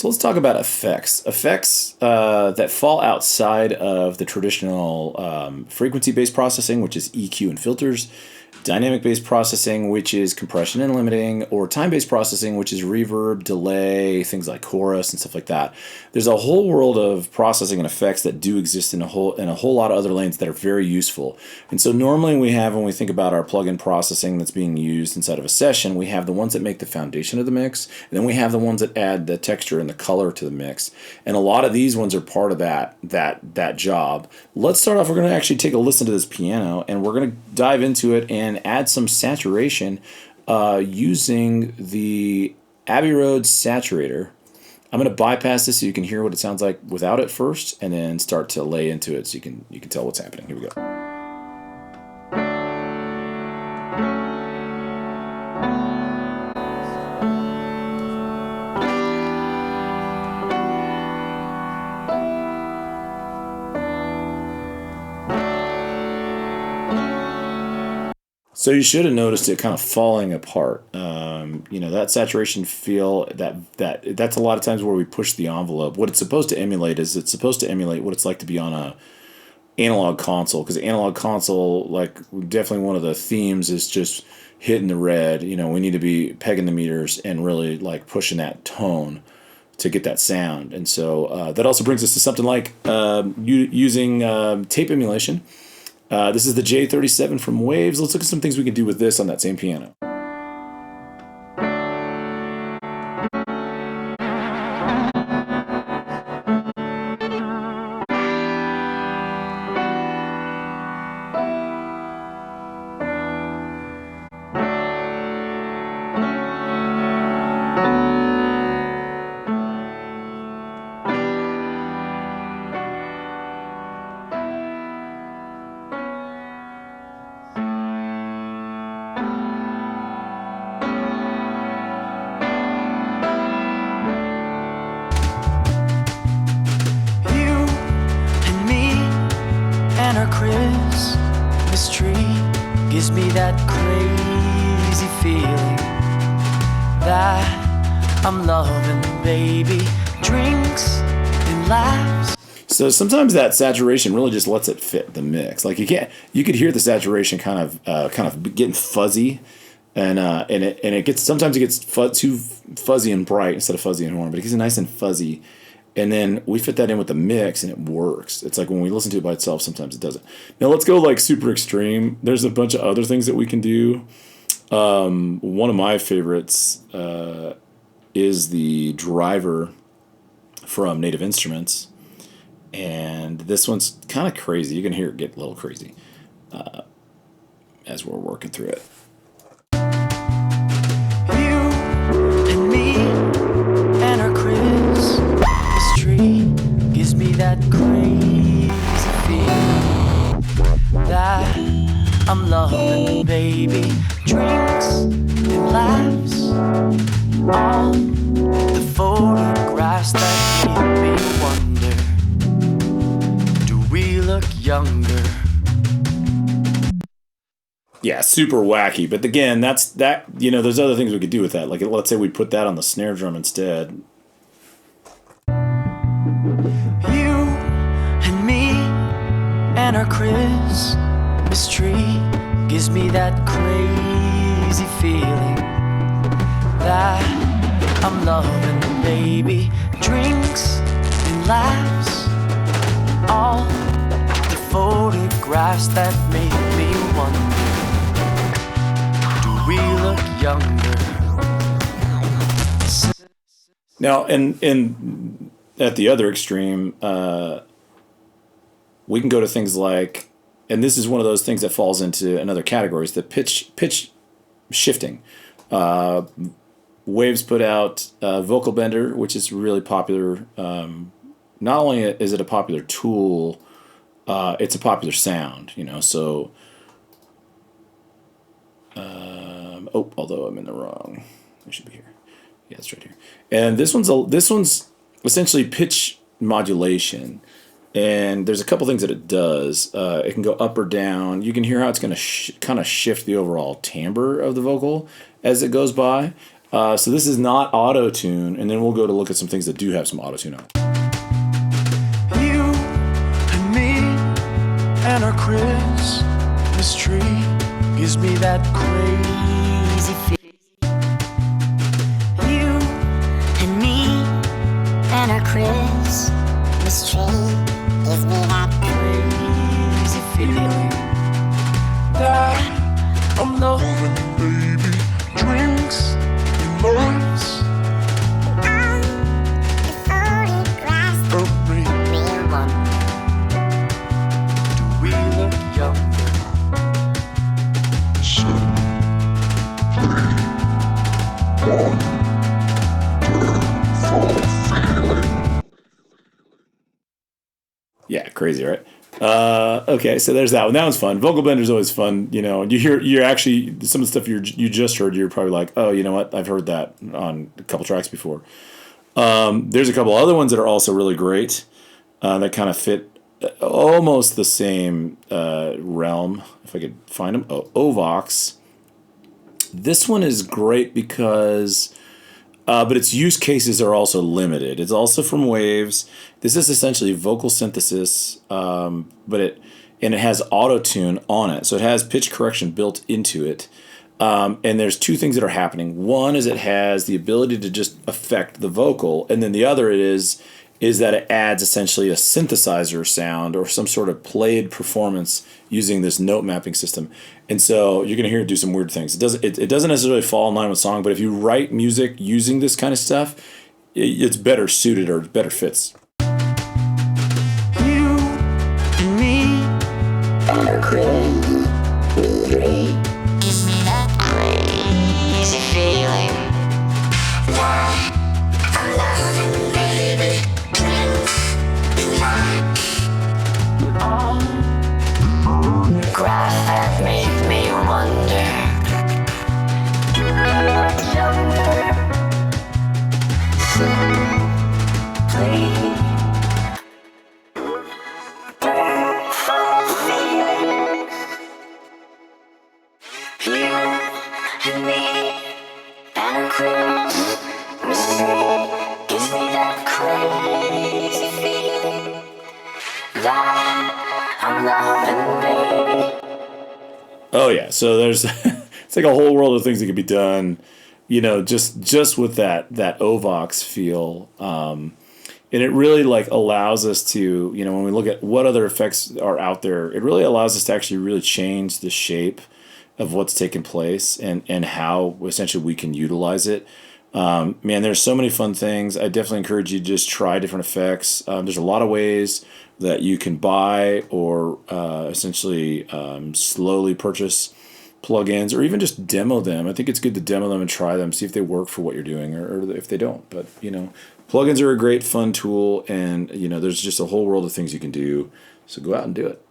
So let's talk about effects. Effects that fall outside of the traditional frequency-based processing, which is EQ and filters, dynamic-based processing, which is compression and limiting, or time-based processing, which is reverb, delay, things like chorus and stuff like that. There's a whole world of processing and effects that do exist in a whole lot of other lanes that are very useful. And so normally when we think about our plugin processing that's being used inside of a session, we have the ones that make the foundation of the mix, and then we have the ones that add the texture and the color to the mix. And a lot of these ones are part of that job. Let's start off. We're going to actually take a listen to this piano, and we're going to dive into it and add some saturation using the Abbey Road Saturator. I'm going to bypass this so you can hear what it sounds like without it first, and then start to lay into it so you can tell what's happening. Here we go. So you should have noticed it kind of falling apart. That saturation feel, that's a lot of times where we push the envelope. What it's supposed to emulate is it's supposed to emulate what it's like to be on a analog console, because analog console, like, definitely one of the themes is just hitting the red. We need to be pegging the meters and really like pushing that tone to get that sound. And so that also brings us to something like using tape emulation. This is the J37 from Waves. Let's look at some things we can do with this on that same piano. Christmas tree gives me that crazy feeling that I'm loving, baby. Drinks and laughs. So sometimes that saturation really just lets it fit the mix. Like you could hear the saturation kind of getting fuzzy, and it gets too fuzzy and bright instead of fuzzy and warm, but it gets nice and fuzzy. And then we fit that in with the mix, and it works. It's like when we listen to it by itself, sometimes it doesn't. Now let's go like super extreme. There's a bunch of other things that we can do. One of my favorites is the driver from Native Instruments. And this one's kind of crazy. You can hear it get a little crazy as we're working through it. You and me and our Christmas tree gives me that crazy feeling that I'm loving, baby. Drinks and laughs, all the photographs that make me wonder, do we look younger? Yeah, super wacky. But again, there's other things we could do with that. Like, let's say we put that on the snare drum instead. You and me and our Christmas tree gives me that crazy feeling that I'm loving, baby. Drinks and laughs, all the photographs that make me wonder, do we look younger? Now, and at the other extreme, we can go to things like, and this is one of those things that falls into another category, is the pitch shifting. Waves put out Vocal Bender, which is really popular. Not only is it a popular tool, it's a popular sound. So. Although I'm in the wrong, I should be here. Yeah, it's right here. And this one's essentially pitch modulation. And there's a couple things that it does. It can go up or down. You can hear how it's going to kind of shift the overall timbre of the vocal as it goes by. So this is not auto-tune, and then we'll go to look at some things that do have some auto-tune on it. You and me and our Christmas tree gives me that crazy feeling. You and me and our Christmas tree gives me that Crazy feeling that I'm loving, baby. Drinks and loves on the photographs don't make me wonder. do we look younger? Yeah, crazy, right? Okay, so there's that one. That one's fun. Vocal Bender's always fun. You know, you're actually some of the stuff you just heard. You're probably like, oh, you know what? I've heard that on a couple tracks before. There's a couple other ones that are also really great that kind of fit almost the same realm. If I could find them, Ovox. This one is great because. But its use cases are also limited. It's also from Waves. This is essentially vocal synthesis, but it has auto tune on it, so it has pitch correction built into it. And there's two things that are happening. One is it has the ability to just affect the vocal, and then the other is that it adds essentially a synthesizer sound or some sort of played performance using this note mapping system. And so you're going to hear it do some weird things. It doesn't necessarily fall in line with song, but if you write music using this kind of stuff, it's better suited or better fits. You and me and our Christmas tree gives me that crazy feeling. I'm loving, baby. Graph that make me wonder. Do we look younger? Simply you and me and our Christmas tree gives me that crazy feeling that I'm loving, baby. Oh yeah, so there's it's like a whole world of things that could be done, you know, just with that Ovox feel, and it really like allows us to, you know, when we look at what other effects are out there, it really allows us to actually really change the shape of what's taking place and how essentially we can utilize it. Man, there's so many fun things. I definitely encourage you to just try different effects. There's a lot of ways that you can buy or essentially slowly purchase plugins or even just demo them. I think it's good to demo them and try them, see if they work for what you're doing or if they don't. But, you know, plugins are a great fun tool and, you know, there's just a whole world of things you can do. So go out and do it.